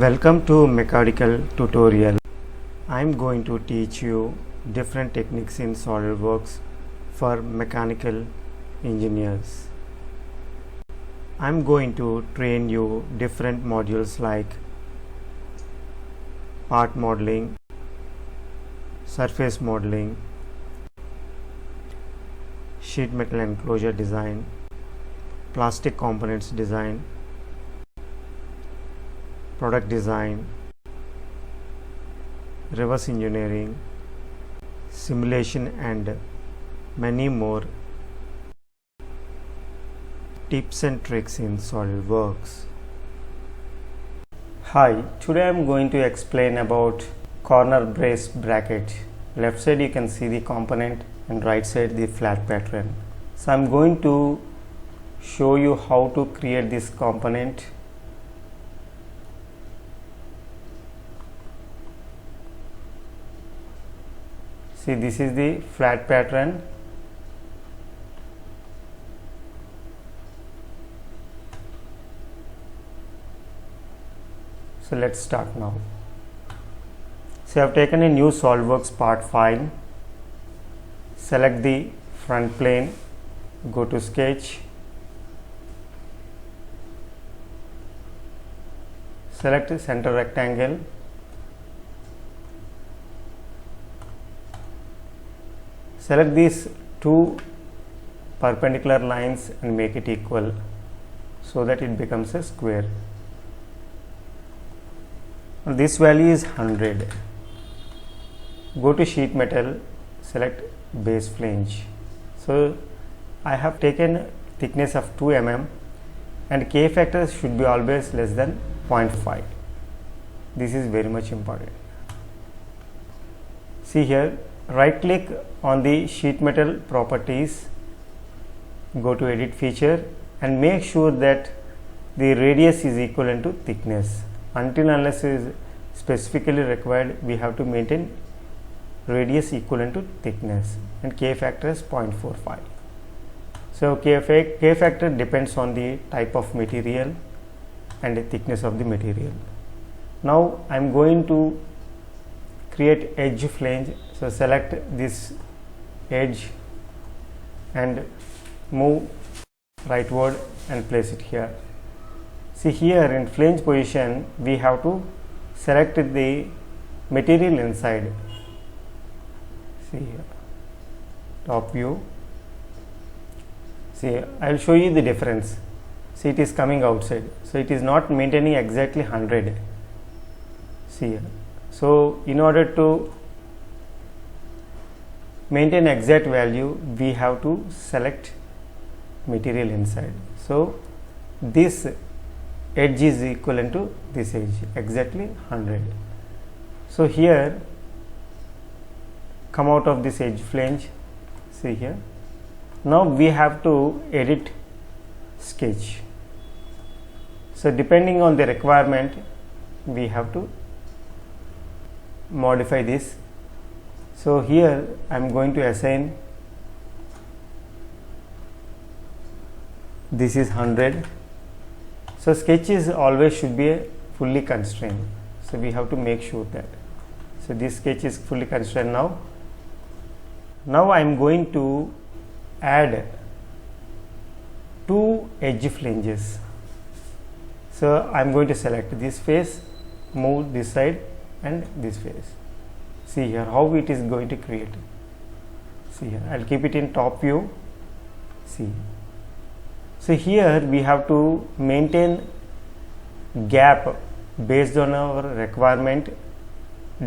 Welcome to mechanical tutorial. I am going to teach you different techniques in SolidWorks for mechanical engineers. I am going to train you different modules like part modeling, surface modeling, sheet metal enclosure design, plastic components design, product design, reverse engineering, simulation, and many more tips and tricks in SolidWorks. Hi, today I am going to explain about corner brace bracket. Left side you can see the component and right side the flat pattern. So I am going to show you how to create this component. See, this is the flat pattern. So let's start now. So I have taken a new SolidWorks part file. Select the front plane, go to sketch, select center rectangle, select these two perpendicular lines and make it equal so that it becomes a square. This value is 100. Go to sheet metal, select base flange. So I have taken thickness of 2 mm and K factor should be always less than 0.5. This is very much important. See here, right click on the sheet metal properties, go to edit feature and make sure that the radius is equivalent to thickness. Until unless it is specifically required, we have to maintain radius equivalent to thickness and K factor is 0.45. So K factor depends on the type of material and the thickness of the material. Now I am going to create edge flange. So select this edge and move rightward and place it here. See here in flange position we have to select the material inside. See here, top view. See, I will show you the difference. See, it is coming outside, so it is not maintaining exactly 100. See here. So in order to maintain exact value, we have to select material inside. So this edge is equivalent to this edge, exactly 100. So here, come out of this edge flange. See here. Now we have to edit sketch. So depending on the requirement, we have to modify this. So here I am going to assign this is 100. So sketch is always should be a fully constrained. So we have to make sure that. So this sketch is fully constrained now. Now I am going to add 2 edge flanges. So I am going to select this face, move this side and this face. See here how it is going to create. See here, I will keep it in top view. See. So here we have to maintain gap based on our requirement,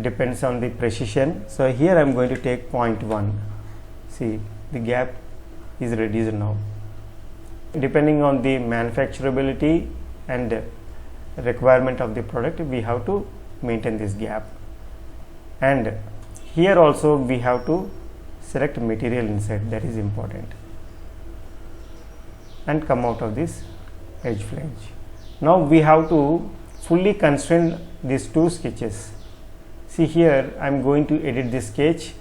depends on the precision. So here I am going to take 0.1. See, the gap is reduced now. Depending on the manufacturability and requirement of the product, we have to maintain this gap. And here also we have to select material inside, that is important, and come out of this edge flange. Now we have to fully constrain these 2 sketches. See here I am going to edit this sketch.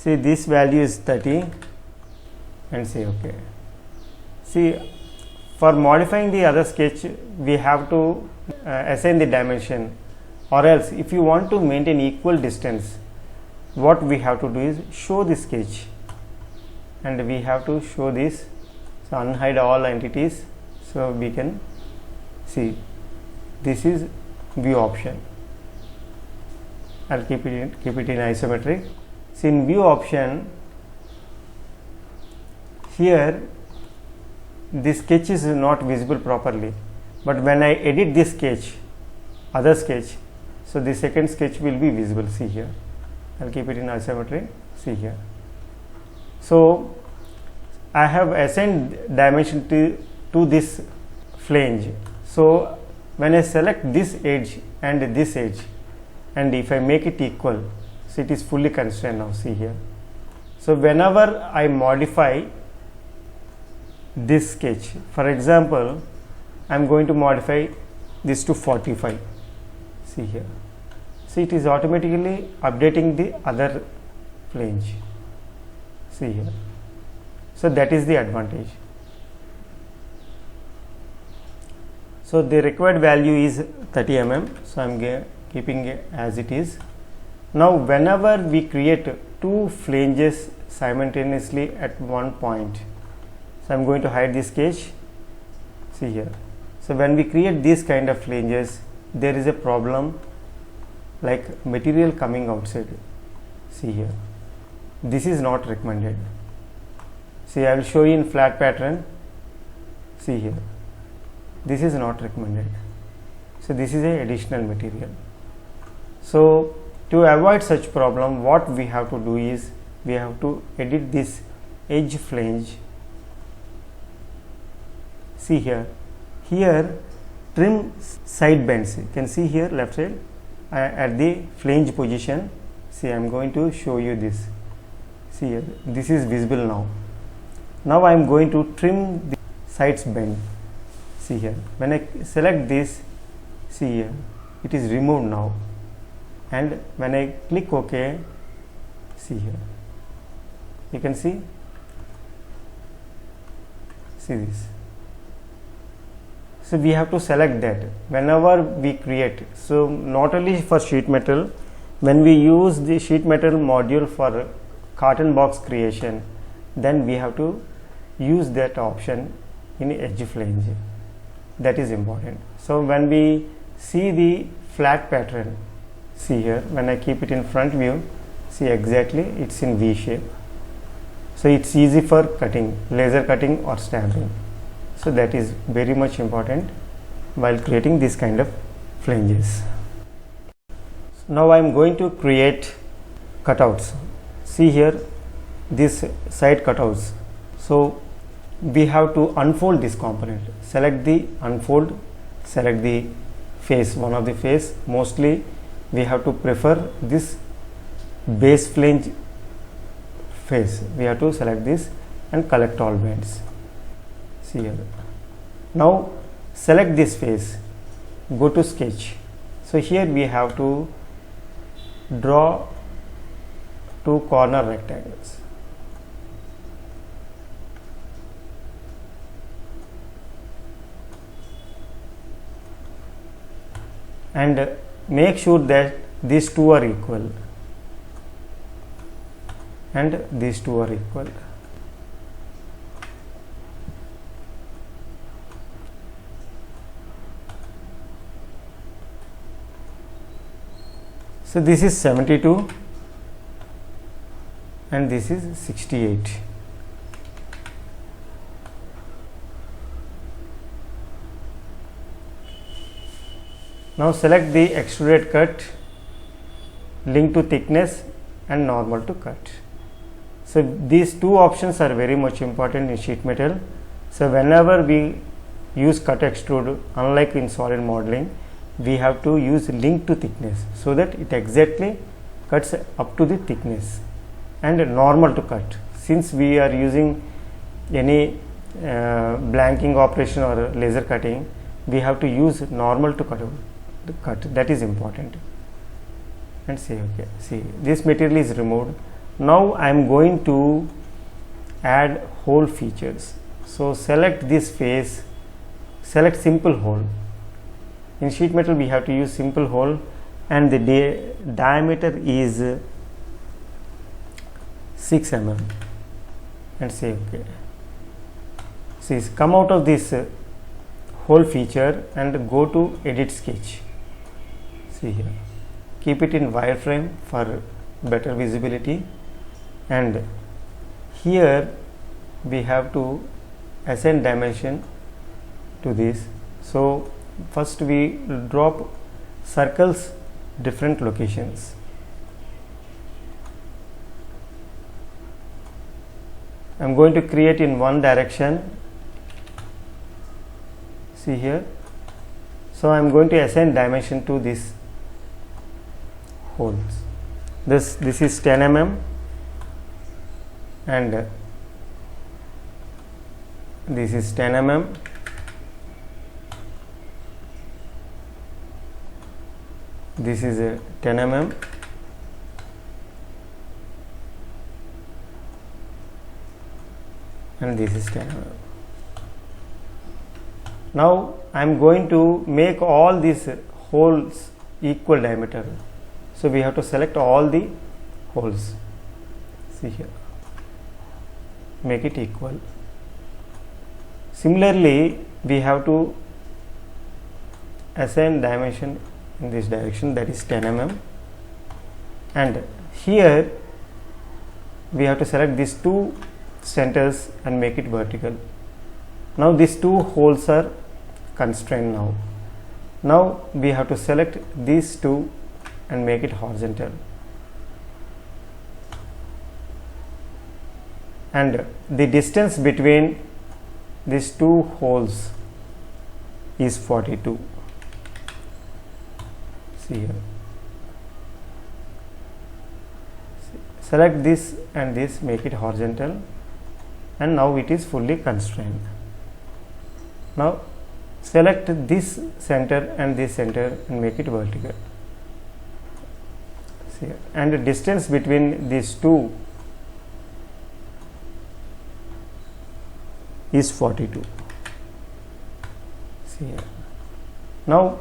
See, this value is 30. and say OK. See, for modifying the other sketch, we have to assign the dimension, or else if you want to maintain equal distance, what we have to do is show the sketch, and we have to show this. So unhide all entities, so we can see this is view option. I'll keep it in isometric. See, in view option, here this sketch is not visible properly, but when I edit this sketch, other sketch, so the second sketch will be visible. See here, I'll keep it in isometric. See here. So I have assigned dimension to this flange. So when I select this edge and this edge, and if I make it equal, so it is fully constrained now. See here. So whenever I modify this sketch, for example, I am going to modify this to 45. See here. See, it is automatically updating the other flange. See here. So that is the advantage. So the required value is 30 mm. So I am keeping it as it is. Now whenever we create two flanges simultaneously at one point, so I am going to hide this sketch. See here. So when we create these kind of flanges, there is a problem like material coming outside. See here. This is not recommended. See, I will show you in flat pattern. See here. This is not recommended. So this is a additional material. So to avoid such problem, what we have to do is we have to edit this edge flange. See here. Here trim side bends. You can see here left side at the flange position. See, I am going to show you this. See here. This is visible now. Now I am going to trim the sides bend. See here. When I select this, see here, it is removed now. And when I click OK, see here, you can see this. So we have to select that whenever we create. So not only for sheet metal, when we use the sheet metal module for carton box creation, then we have to use that option in edge flange. That is important. So when we see the flat pattern, see here, when I keep it in front view, see exactly it's in V shape. So it's easy for cutting, laser cutting or stamping. So that is very much important while creating this kind of flanges. Now I am going to create cutouts. See here, this side cutouts. So we have to unfold this component. Select the unfold, select the face, one of the face. Mostly we have to prefer this base flange face. We have to select this and collect all bends. See here. Now select this face, go to sketch. So here we have to draw two corner rectangles. And make sure that these two are equal and these two are equal. So this is 72 and this is 68. Now select the extruded cut, link to thickness and normal to cut. So these two options are very much important in sheet metal. So whenever we use cut extrude, unlike in solid modeling, we have to use link to thickness so that it exactly cuts up to the thickness, and normal to cut. Since we are using any blanking operation or laser cutting, we have to use normal to cut. That is important. And say okay. See, this material is removed. Now I am going to add hole features. So select this face, select simple hole. In sheet metal we have to use simple hole, and the diameter is 6 mm, and say OK. See, come out of this hole feature and go to edit sketch. See here, keep it in wireframe for better visibility, and here we have to assign dimension to this. So first we drop circles different locations. I am going to create in one direction. See here. So I am going to assign dimension to this holes. This is 10 mm and this is 10 mm. This is a 10 mm. And this is 10 mm. Now I am going to make all these holes equal diameter. So we have to select all the holes. See here, make it equal. Similarly, we have to assign dimension in this direction, that is 10 mm, and here we have to select these two centers and make it vertical. Now these two holes are constrained. Now we have to select these two and make it horizontal, and the distance between these two holes is 42. See here, select this and this, make it horizontal, and now it is fully constrained. Now select this center and this center and make it vertical. See here, and the distance between these two is 42. See here. Now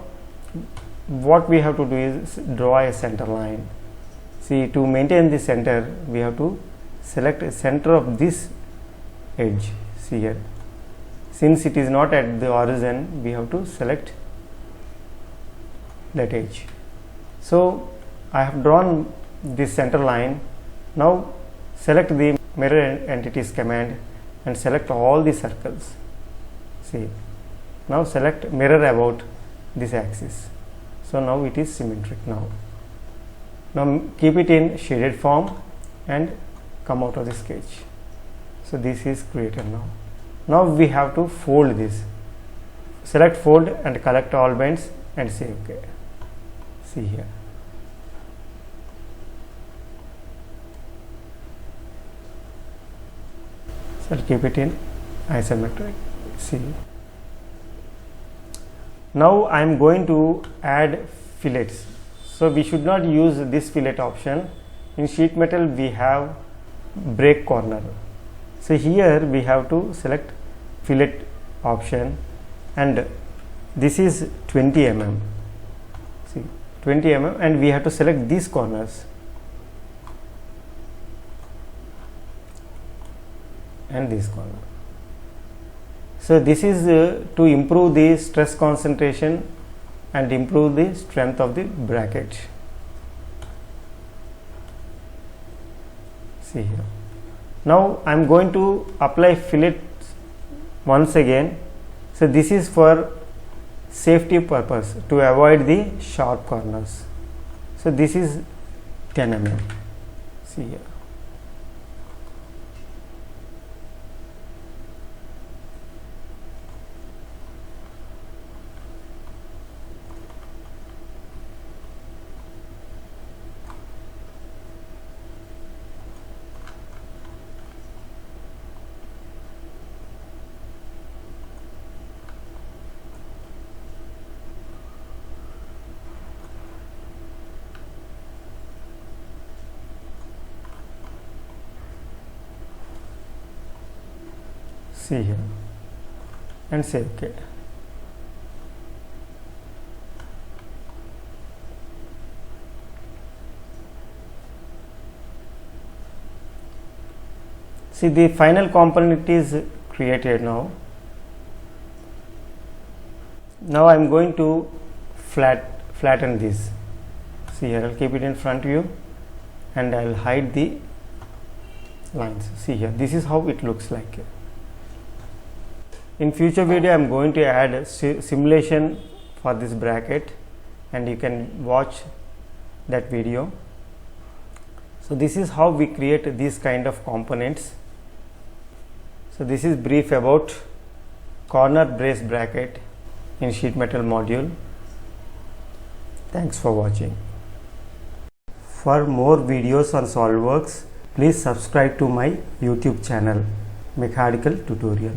what we have to do is draw a center line. See, to maintain the center we have to select a center of this edge. See here, since it is not at the origin, we have to select that edge. So I have drawn this center line. Now select the mirror entities command and select all the circles. See, now select mirror about this axis. So now it is symmetric. Now keep it in shaded form and come out of the sketch. So this is created now. Now we have to fold this. Select fold and collect all bends and say OK. See here. So keep it in isometric. See. Now I am going to add fillets. So we should not use this fillet option. In sheet metal we have break corner. So here we have to select fillet option, and this is 20 mm. See, 20 mm, and we have to select these corners and this corner. So this is to improve the stress concentration and improve the strength of the bracket. See here. Now I am going to apply fillet once again. So this is for safety purpose, to avoid the sharp corners. So this is 10 mm. See here. see here, and say OK. See, the final component is created now. Now I am going to flatten this. See here, I will keep it in front view and I will hide the lines. See here, this is how it looks like. In future video I am going to add a simulation for this bracket, and you can watch that video. So this is how we create these kind of components. So this is brief about corner brace bracket in sheet metal module. Thanks for watching. For more videos on SolidWorks, please subscribe to my YouTube channel, Mechanical Tutorial.